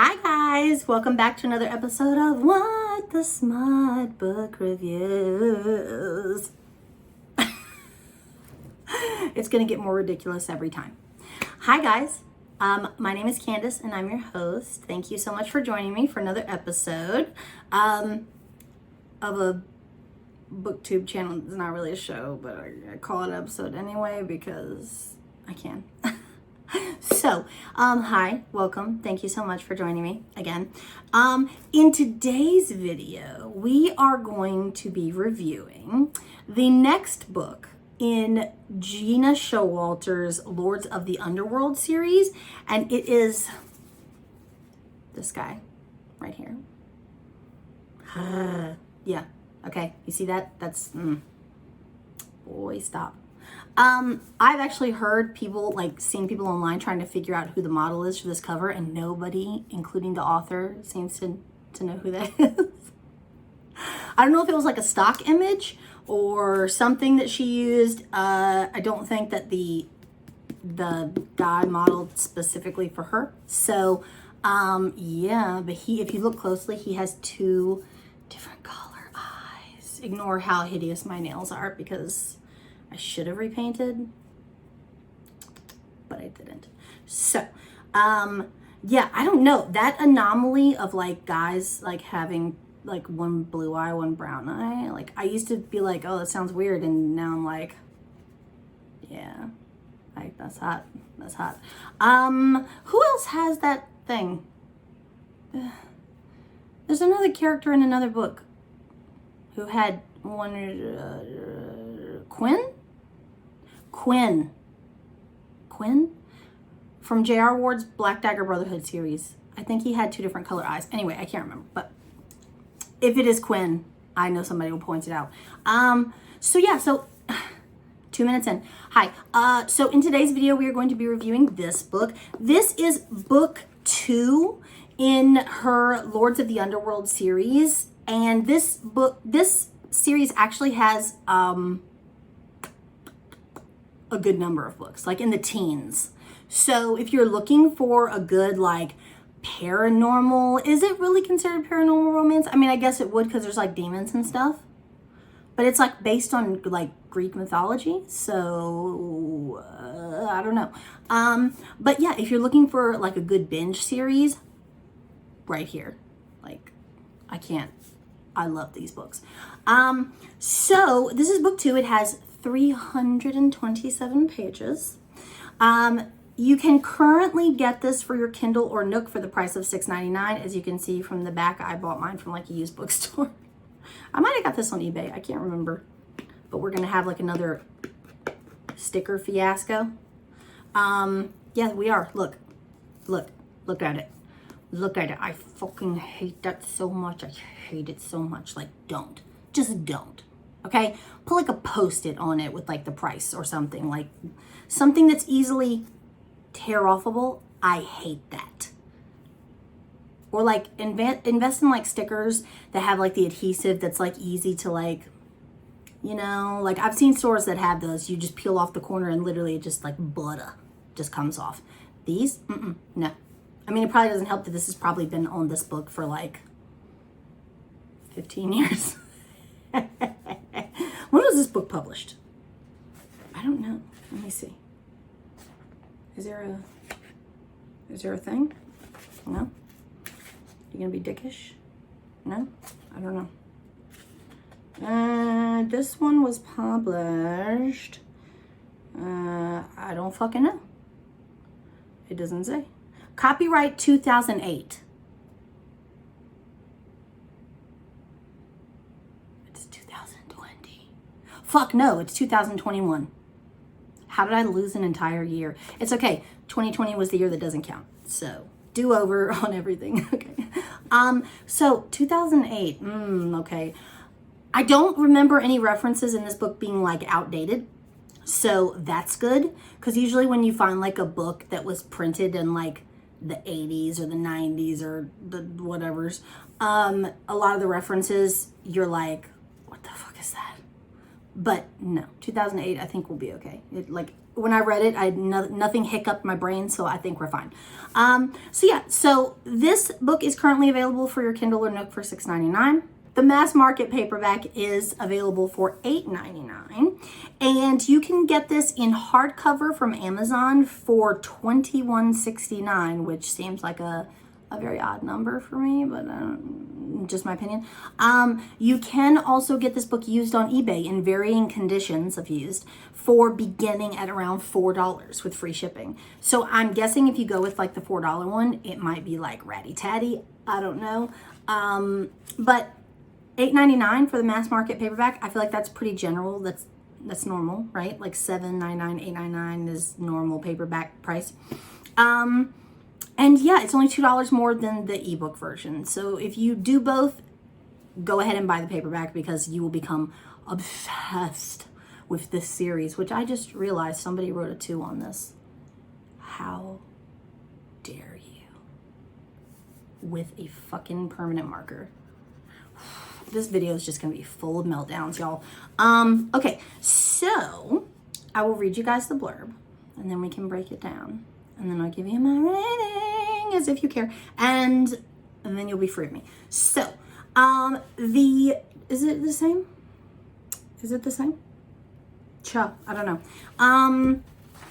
Hi guys, welcome back to another episode of What the Smut Book Reviews. It's gonna get more ridiculous every time. Hi guys, my name is Candace and I'm your host. Thank you so much for joining me for another episode of a booktube channel. It's not really a show, but I call it an episode anyway because I can. So, hi, welcome. Thank you so much for joining me again. In today's video, we are going to be reviewing the next book in Gena Showalter's Lords of the Underworld series, and it is this guy right here. Yeah, okay, you see that? That's, boy, stop. I've actually heard people, seen people online trying to figure out who the model is for this cover, and nobody, including the author, seems to know who that is. I don't know if it was like a stock image or something that she used. I don't think that the guy modeled specifically for her. So, yeah, but if you look closely, he has two different color eyes. Ignore how hideous my nails are because I should have repainted, but I didn't. So, yeah, I don't know. That anomaly of guys having one blue eye, one brown eye. I used to be like, oh, that sounds weird. And now I'm like, yeah, that's hot. That's hot. Who else has that thing? There's another character in another book who had one, Quinn from J.R. Ward's Black Dagger Brotherhood series. I think he had two different color eyes. Anyway, I can't remember, but if it is Quinn, I know somebody will point it out. So yeah, so 2 minutes in. Hi. So in today's video, we are going to be reviewing this book. This is book 2 in her Lords of the Underworld series, and this series actually has a good number of books, in the teens. So if you're looking for a good paranormal, is it really considered paranormal romance? I mean, I guess it would because there's demons and stuff, but it's based on Greek mythology. So I don't know. But yeah, if you're looking for a good binge series, right here, I love these books. So this is book 2. It has 327 pages. You can currently get this for your Kindle or Nook for the price of $6.99. As you can see from the back, I bought mine from a used bookstore. I might have got this on eBay. I can't remember. But we're going to have another sticker fiasco. Yeah, we are. Look at it. Look at it. I fucking hate that so much. I hate it so much. Don't. Just don't. Okay? Put a Post-it on it with the price or something. Something that's easily tear-offable. I hate that. Or invest in stickers that have the adhesive that's easy to I've seen stores that have those. You just peel off the corner and literally it just butter just comes off. These? No. I mean, it probably doesn't help that this has probably been on this book for 15 years. When was this book published? I don't know. Let me see. Is there a thing? No? You gonna be dickish? No? I don't know. This one was published. I don't fucking know. It doesn't say. Copyright 2008. It's 2020. Fuck no, it's 2021. How did I lose an entire year? It's okay. 2020 was the year that doesn't count. So, do over on everything. Okay. So 2008. Okay. I don't remember any references in this book being outdated. So that's good. Because usually when you find a book that was printed in the 80s or the 90s or the whatevers, a lot of the references, you're what the fuck is that? But no, 2008 I think will be okay. when I read it, nothing hiccuped my brain, so I think we're fine. So this book is currently available for your Kindle or Nook for $6.99. The mass market paperback is available for $8.99, and you can get this in hardcover from Amazon for $21.69, which seems like a very odd number for me, but just my opinion. You can also get this book used on eBay in varying conditions of used for beginning at around $4 with free shipping. So I'm guessing if you go with like the $4 one, it might be like ratty tatty. I don't know. But $8.99 for the mass market paperback, I feel like that's pretty general. That's normal, right? Like $7.99, $8.99 is normal paperback price. And yeah, it's only $2 more than the ebook version. So if you do both, go ahead and buy the paperback because you will become obsessed with this series, which I just realized somebody wrote a 2 on this. How dare you? With a fucking permanent marker. This video is just going to be full of meltdowns, y'all. Okay, so I will read you guys the blurb, and then we can break it down. And then I'll give you my rating, as if you care. And then you'll be free of me. So, is it the same? Is it the same? I don't know.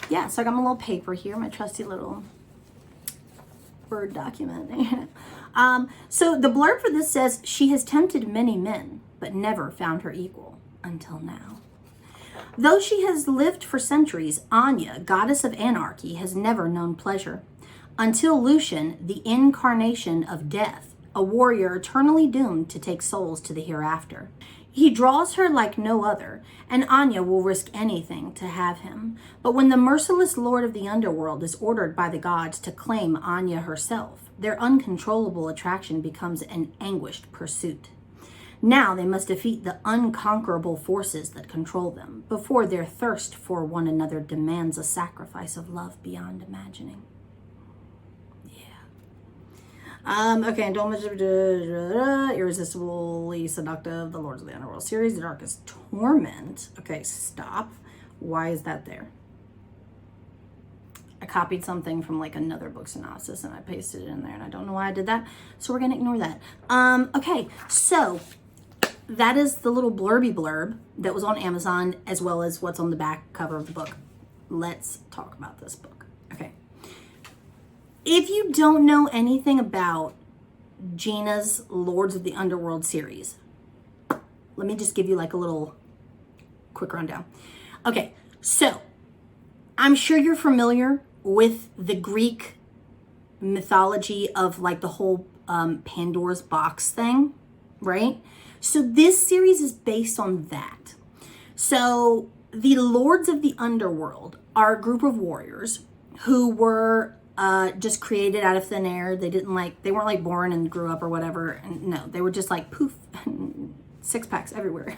Yeah, so I got my little paper here, my trusty little Word document. So the blurb for this says, she has tempted many men, but never found her equal until now. Though she has lived for centuries, Anya, goddess of anarchy, has never known pleasure. Until Lucian, the incarnation of death, a warrior eternally doomed to take souls to the hereafter. He draws her like no other, and Anya will risk anything to have him. But when the merciless lord of the underworld is ordered by the gods to claim Anya herself, their uncontrollable attraction becomes an anguished pursuit. Now they must defeat the unconquerable forces that control them, before their thirst for one another demands a sacrifice of love beyond imagining. Okay, Indulgent, Irresistibly Seductive, the Lords of the Underworld series, The Darkest Torment. Okay, stop. Why is that there? I copied something from like another book synopsis and I pasted it in there, and I don't know why I did that, so we're gonna ignore that. Okay, so that is the little blurby blurb that was on Amazon, as well as what's on the back cover of the book. Let's talk about this book. Okay. If you don't know anything about Gena's Lords of the Underworld series, let me just give you like a little quick rundown. Okay, so I'm sure you're familiar with the Greek mythology of like the whole Pandora's box thing, right? So this series is based on that. So the Lords of the Underworld are a group of warriors who were just created out of thin air. They weren't like born and grew up or whatever. And no, they were just like poof, six packs everywhere.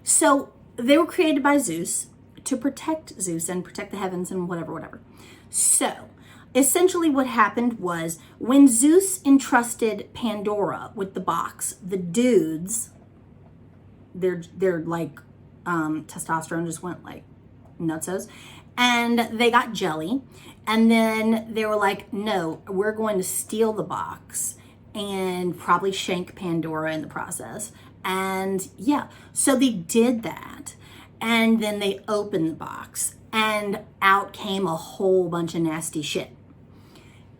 So they were created by Zeus to protect Zeus and protect the heavens and whatever. So essentially what happened was, when Zeus entrusted Pandora with the box, the dudes, their like testosterone just went like nutsos, and they got jelly. And then they were like, no, we're going to steal the box and probably shank Pandora in the process. And yeah, so they did that. And then they opened the box and out came a whole bunch of nasty shit.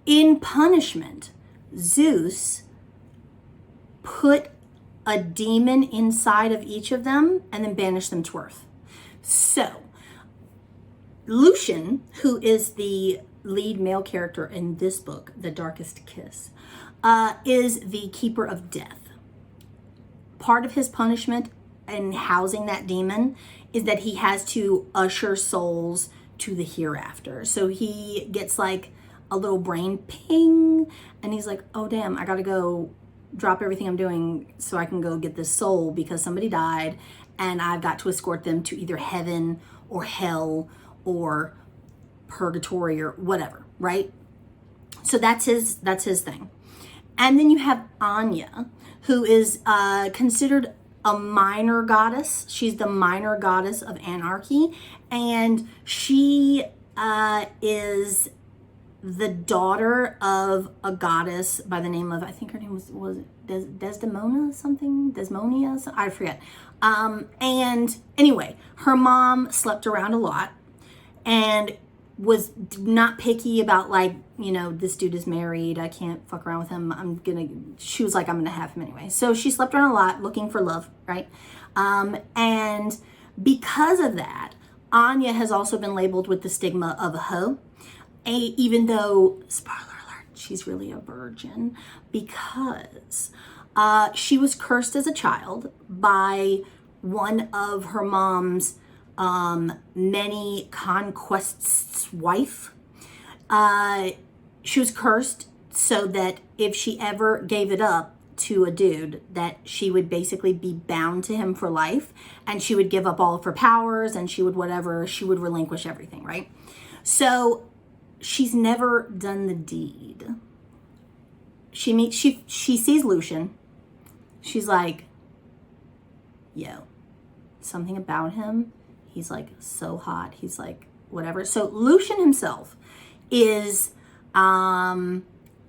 In punishment, Zeus put a demon inside of each of them and then banished them to Earth. So Lucian, who is the lead male character in this book, The Darkest Kiss, is the keeper of death. Part of his punishment in housing that demon is that he has to usher souls to the hereafter. So he gets like a little brain ping, and he's like, oh damn, I gotta go drop everything I'm doing so I can go get this soul because somebody died, and I've got to escort them to either heaven or hell or purgatory or whatever, right? So that's his thing. And then you have Anya, who is considered a minor goddess. She's the minor goddess of anarchy, and she is the daughter of a goddess by the name of, I think her name was Desdemona something, Desmonia, I forget. And anyway, her mom slept around a lot and was not picky about, like, you know, this dude is married, I can't fuck around with him, she was like, I'm gonna have him anyway. So she slept around a lot looking for love, right? And because of that, Anya has also been labeled with the stigma of a hoe, even though, spoiler alert, she's really a virgin, because she was cursed as a child by one of her mom's many conquests wife. She was cursed so that if she ever gave it up to a dude, that she would basically be bound to him for life, and she would give up all of her powers, and she would relinquish everything, right? So she's never done the deed. She sees Lucian. She's like, yo, something about him. He's like so hot. He's like whatever. So Lucian himself is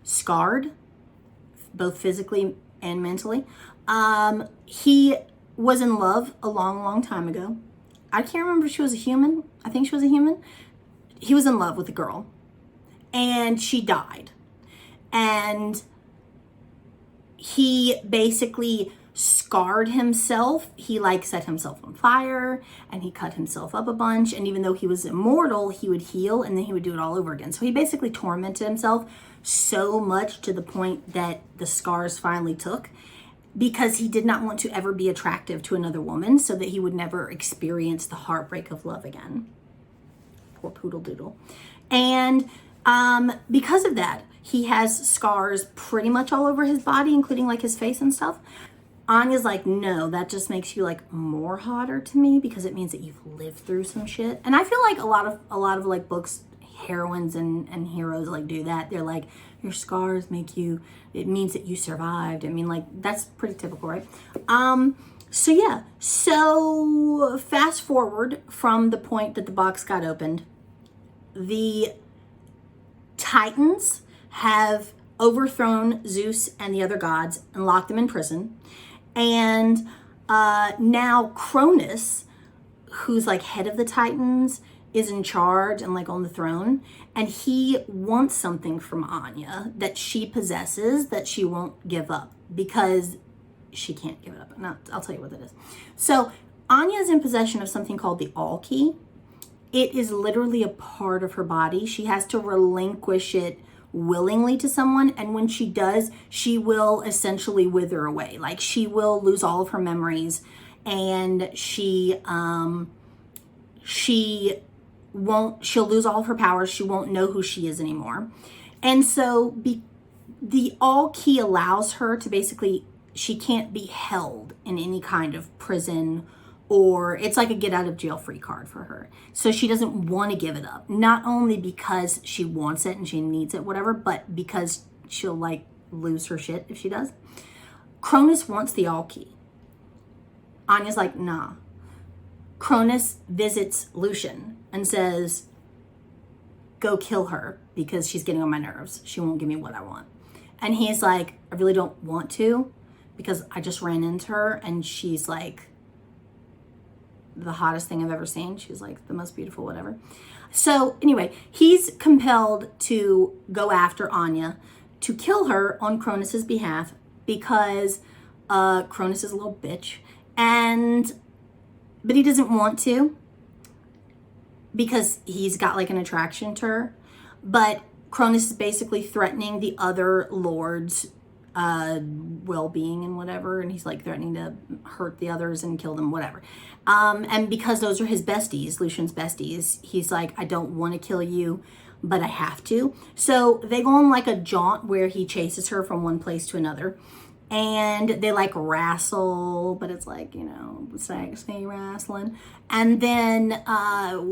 scarred, both physically and mentally. He was in love a long, long time ago. I can't remember if she was a human. I think she was a human. He was in love with a girl, and she died. And he basically scarred himself. He like set himself on fire, and he cut himself up a bunch. And even though he was immortal, he would heal, and then he would do it all over again. So he basically tormented himself so much to the point that the scars finally took, because he did not want to ever be attractive to another woman, so that he would never experience the heartbreak of love again. Poor poodle doodle. And because of that, he has scars pretty much all over his body, including like his face and stuff. Anya's like, no, that just makes you like more hotter to me, because it means that you've lived through some shit. And I feel like a lot of like books, heroines and heroes like do that. They're like, your scars make you, it means that you survived. I mean, like, that's pretty typical, right? So yeah, so fast forward from the point that the box got opened, the Titans have overthrown Zeus and the other gods and locked them in prison. And now Cronus, who's like head of the Titans, is in charge and like on the throne. And he wants something from Anya that she possesses that she won't give up, because she can't give it up. And I'll tell you what that is. So Anya is in possession of something called the All Key. It is literally a part of her body. She has to relinquish it willingly to someone, and when she does, she will essentially wither away. Like, she will lose all of her memories, and she'll lose all of her powers. She won't know who she is anymore. And so the All Key allows her to basically, she can't be held in any kind of prison, or it's like a get out of jail free card for her. So she doesn't want to give it up. Not only because she wants it and she needs it, whatever, but because she'll like lose her shit if she does. Cronus wants the All Key. Anya's like, nah. Cronus visits Lucian and says, go kill her, because she's getting on my nerves. She won't give me what I want. And he's like, I really don't want to, because I just ran into her, and she's like the hottest thing I've ever seen. She's like the most beautiful, whatever. So anyway, he's compelled to go after Anya to kill her on Cronus's behalf, because Cronus is a little bitch, but he doesn't want to, because he's got like an attraction to her. But Cronus is basically threatening the other lords' well-being and whatever, and he's like threatening to hurt the others and kill them, whatever. And because those are his besties, Lucian's besties, he's like, I don't want to kill you, but I have to. So they go on like a jaunt where he chases her from one place to another, and they like wrestle, but it's like, you know, sexy wrestling. And then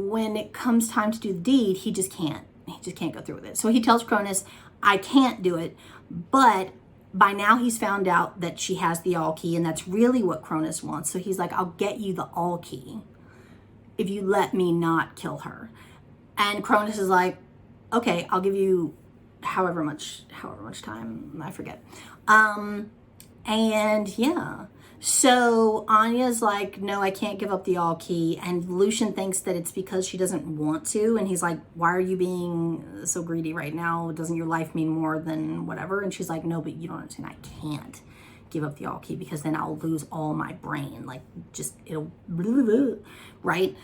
when it comes time to do the deed, he just can't go through with it. So he tells Cronus, I can't do it, but by now he's found out that she has the all key, and that's really what Cronus wants. So he's like, I'll get you the all key if you let me not kill her. And Cronus is like, okay, I'll give you however much time, I forget. And yeah, so Anya's like, no, I can't give up the all key. And Lucian thinks that it's because she doesn't want to. And he's like, why are you being so greedy right now? Doesn't your life mean more than whatever? And she's like, no, but you don't understand. I can't give up the all key because then I'll lose all my brain. Like, just, it'll, blah, blah, blah, right?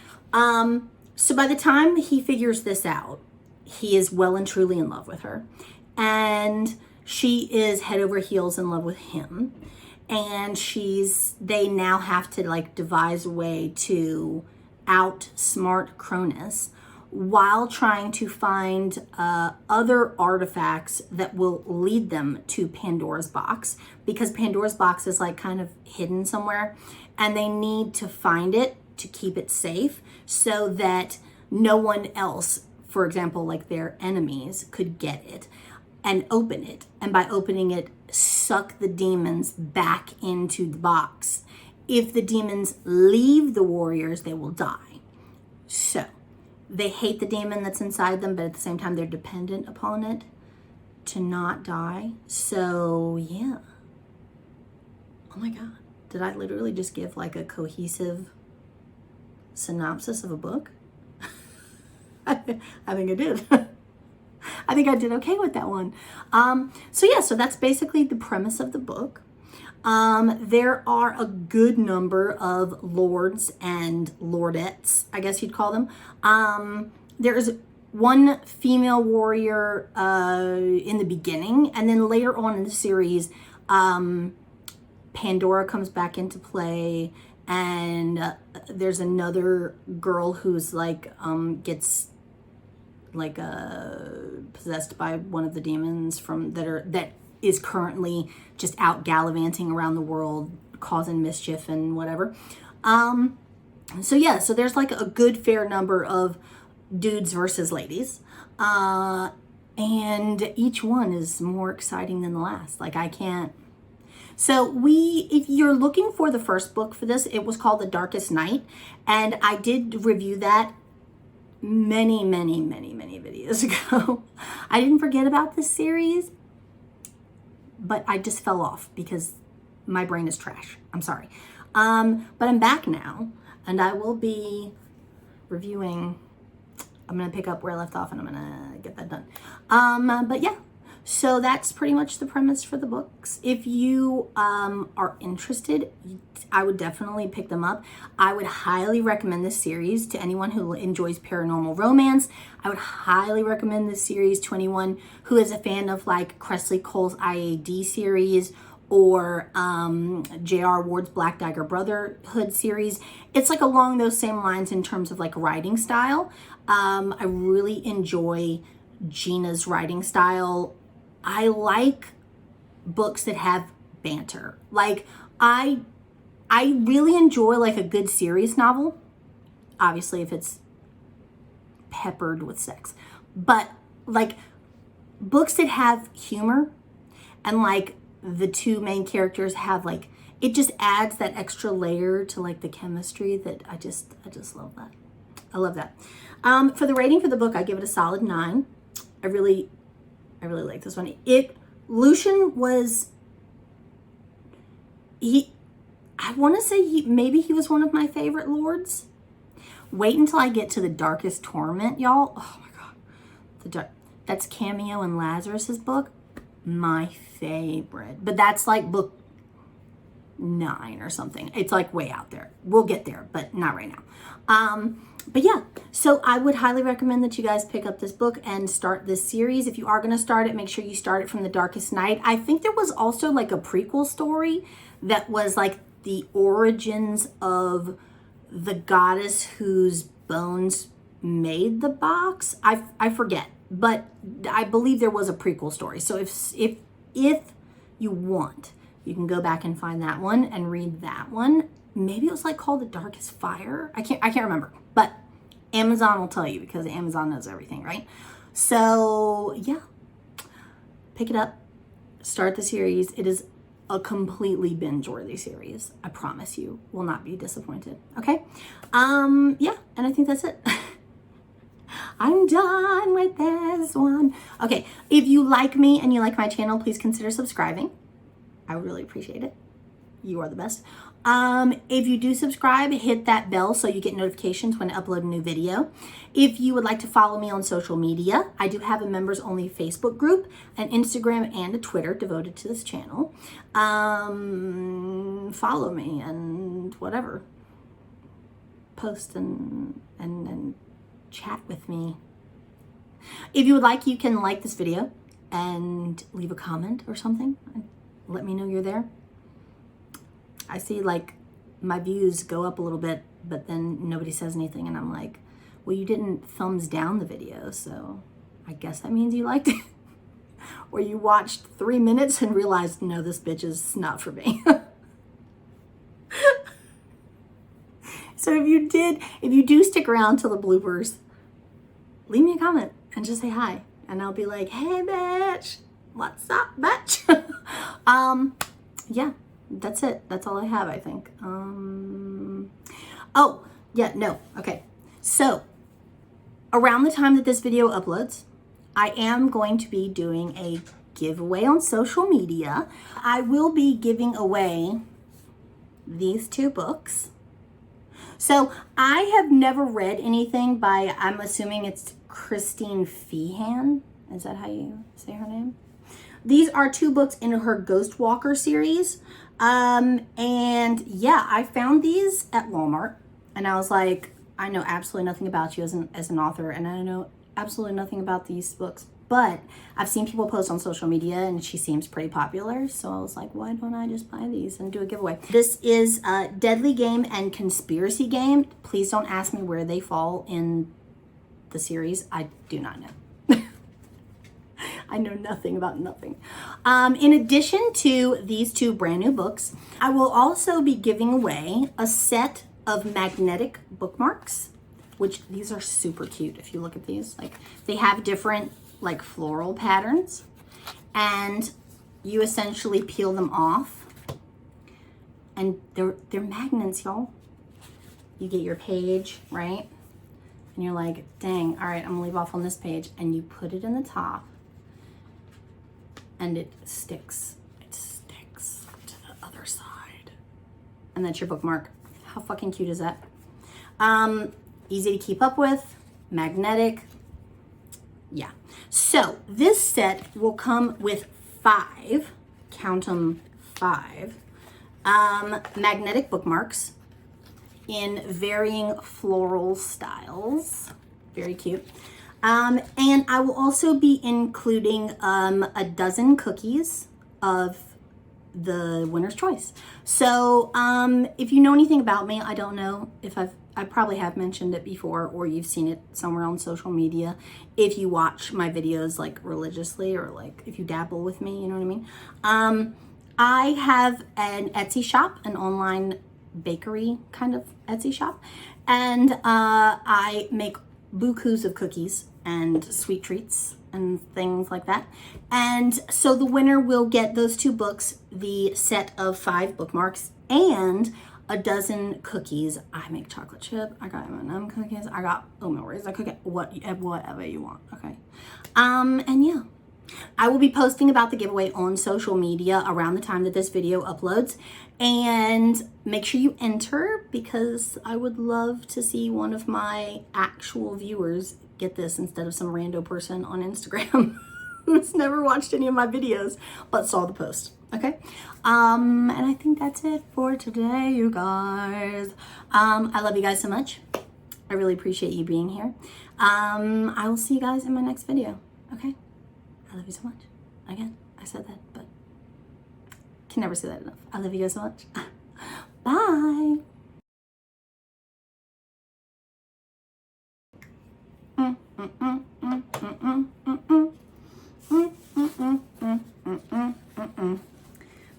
So by the time he figures this out, he is well and truly in love with her. And she is head over heels in love with him. And they now have to like devise a way to outsmart Cronus while trying to find other artifacts that will lead them to Pandora's box, because Pandora's box is like kind of hidden somewhere, and they need to find it to keep it safe so that no one else, for example, like their enemies, could get it and open it. And by opening it, suck the demons back into the box. If the demons leave the warriors, they will die. So they hate the demon that's inside them, but at the same time, they're dependent upon it to not die. So yeah. Oh my God. Did I literally just give like a cohesive synopsis of a book? I think I did. I think I did okay with that one. So yeah, so that's basically the premise of the book. There are a good number of lords and lordettes, I guess you'd call them. There's one female warrior in the beginning, and then later on in the series, Pandora comes back into play, and there's another girl who's like gets like possessed by one of the demons that is currently just out gallivanting around the world causing mischief and whatever. So yeah, so there's like a good fair number of dudes versus ladies, and each one is more exciting than the last. Like I can't. So if you're looking for the first book for this, it was called The Darkest Night, and I did review that many videos ago. I didn't forget about this series, but I just fell off because my brain is trash. I'm sorry. But I'm back now, and I will be reviewing. I'm going to pick up where I left off, and I'm going to get that done. But yeah, so that's pretty much the premise for the books. If you are interested, I would definitely pick them up. I would highly recommend this series to anyone who enjoys paranormal romance. I would highly recommend this series to anyone who is a fan of like Cressley Cole's IAD series or J.R. Ward's Black Dagger Brotherhood series. It's like along those same lines in terms of like writing style. I really enjoy Gena's writing style. I like books that have banter. Like I really enjoy like a good serious novel. Obviously if it's peppered with sex. But like books that have humor and like the two main characters have like, it just adds that extra layer to like the chemistry that I just love that. I love that. For the rating for the book, I give it a solid 9. I really like this one. Lucian was, I want to say maybe he was one of my favorite lords. Wait until I get to the Darkest Torment, y'all. Oh my God. That's Cameo and Lazarus's book. My favorite. But that's like book 9 or something. It's like way out there. We'll get there, but not right now. But yeah, so I would highly recommend that you guys pick up this book and start this series. If you are going to start it, make sure you start it from The Darkest Night. I think there was also like a prequel story that was like the origins of the goddess whose bones made the box. I forget, but I believe there was a prequel story. So if you want, you can go back and find that one and read that one. Maybe it was like called The Darkest Fire. I can't remember, but Amazon will tell you because Amazon knows everything, right? So yeah, pick it up, start the series. It is a completely binge-worthy series. I promise you will not be disappointed. Okay. Yeah, and I think that's it. I'm done with this one. Okay, if you like me and you like my channel, please consider subscribing. I would really appreciate it. You are the best. If you do subscribe, hit that bell so you get notifications when I upload a new video. If you would like to follow me on social media, I do have a members only Facebook group, an Instagram, and a Twitter devoted to this channel. Follow me and whatever. Post and chat with me. If you would like, you can like this video and leave a comment or something. Let me know you're there. I see like my views go up a little bit, but then nobody says anything, and I'm like, well, you didn't thumbs down the video, so I guess that means you liked it. Or you watched 3 minutes and realized, no, this bitch is not for me. So if you do stick around till the bloopers, leave me a comment and just say hi, and I'll be like, hey bitch, what's up bitch? Yeah, that's it. That's all I have, I think. Oh yeah, no, okay. So around the time that this video uploads, I am going to be doing a giveaway on social media. I will be giving away these 2 books. So I have never read anything by, I'm assuming it's Christine Feehan. Is that how you say her name? These are 2 books in her Ghost Walker series. And yeah, I found these at Walmart, and I was like, I know absolutely nothing about you as an author, and I know absolutely nothing about these books, but I've seen people post on social media and she seems pretty popular. So I was like, why don't I just buy these and do a giveaway? This is Deadly Game and Conspiracy Game. Please don't ask me where they fall in the series. I do not know. I know nothing about nothing. In addition to these 2 brand new books, I will also be giving away a set of magnetic bookmarks, which these are super cute. If you look at these, like they have different like floral patterns, and you essentially peel them off, and they're magnets, y'all. You get your page, right? And you're like, dang, all right, I'm gonna leave off on this page, and you put it in the top, and it sticks to the other side. And that's your bookmark. How fucking cute is that? Easy to keep up with, magnetic. Yeah. So this set will come with 5, count them 5, magnetic bookmarks in varying floral styles. Very cute. And I will also be including a dozen cookies of the winner's choice. So if you know anything about me, I don't know if I probably have mentioned it before, or you've seen it somewhere on social media if you watch my videos like religiously, or like if you dabble with me, you know what I mean? I have an Etsy shop, an online bakery kind of Etsy shop, and I make bukus of cookies and sweet treats and things like that. And so the winner will get those 2 books, the set of 5 bookmarks, and a dozen cookies. I make chocolate chip, I got M&M cookies, I got oatmeal raisin cookie, whatever you want, okay? And yeah, I will be posting about the giveaway on social media around the time that this video uploads, and make sure you enter, because I would love to see one of my actual viewers get this instead of some rando person on Instagram who's never watched any of my videos but saw the post. Okay, and I think that's it for today, you guys. I love you guys so much. I really appreciate you being here. I will see you guys in my next video. Okay, I love you so much. Again, I said that, but can never say that enough. I love you guys so much. Bye.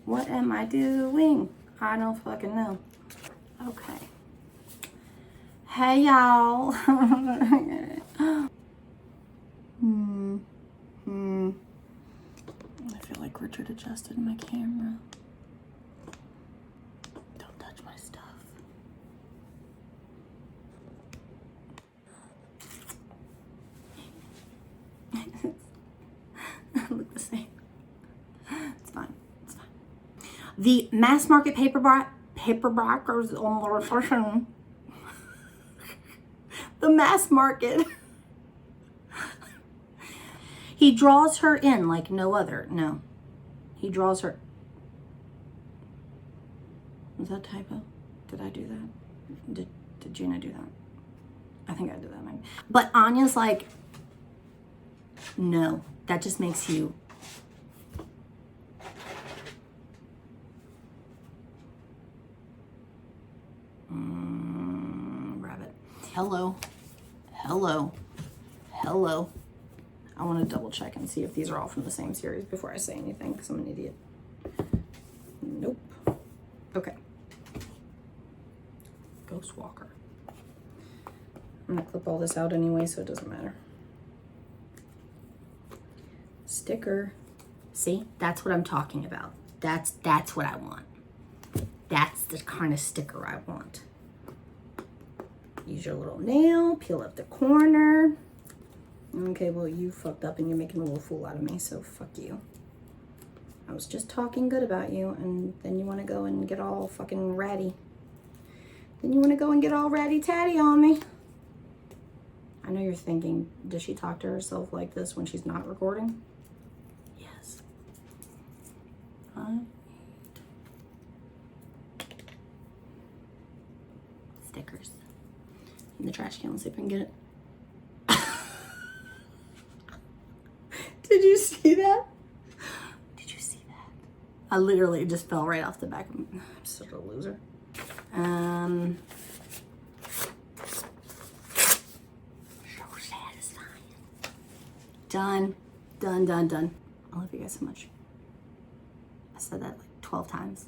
What am I doing? I don't fucking know. Okay. Hey y'all. feel like Richard adjusted my camera. Don't touch my stuff. Look the same. It's fine. It's fine. The mass market paperbacks on the reflection. The mass market. He draws her in like no other. No. He draws her. Was that typo? Did I do that? Did Gena do that? I think I did that maybe. But Anya's like, no, that just makes you. Rabbit. Hello. Hello. Hello. I want to double check and see if these are all from the same series before I say anything because I'm an idiot. Nope. Okay. Ghost Walker. I'm going to clip all this out anyway, so it doesn't matter. Sticker. See? That's what I'm talking about. That's what I want. That's the kind of sticker I want. Use your little nail, peel up the corner. Okay, well, you fucked up and you're making a little fool out of me, so fuck you. I was just talking good about you, and then you want to go and get all fucking ratty. Then you want to go and get all ratty-tatty on me. I know you're thinking, does she talk to herself like this when she's not recording? Yes. Stickers. In the trash can, let's see if I can get it. Did you see that? Did you see that? I literally just fell right off the back of me. I'm such a loser. So satisfying. Done. Done, done, done. I love you guys so much. I said that like 12 times.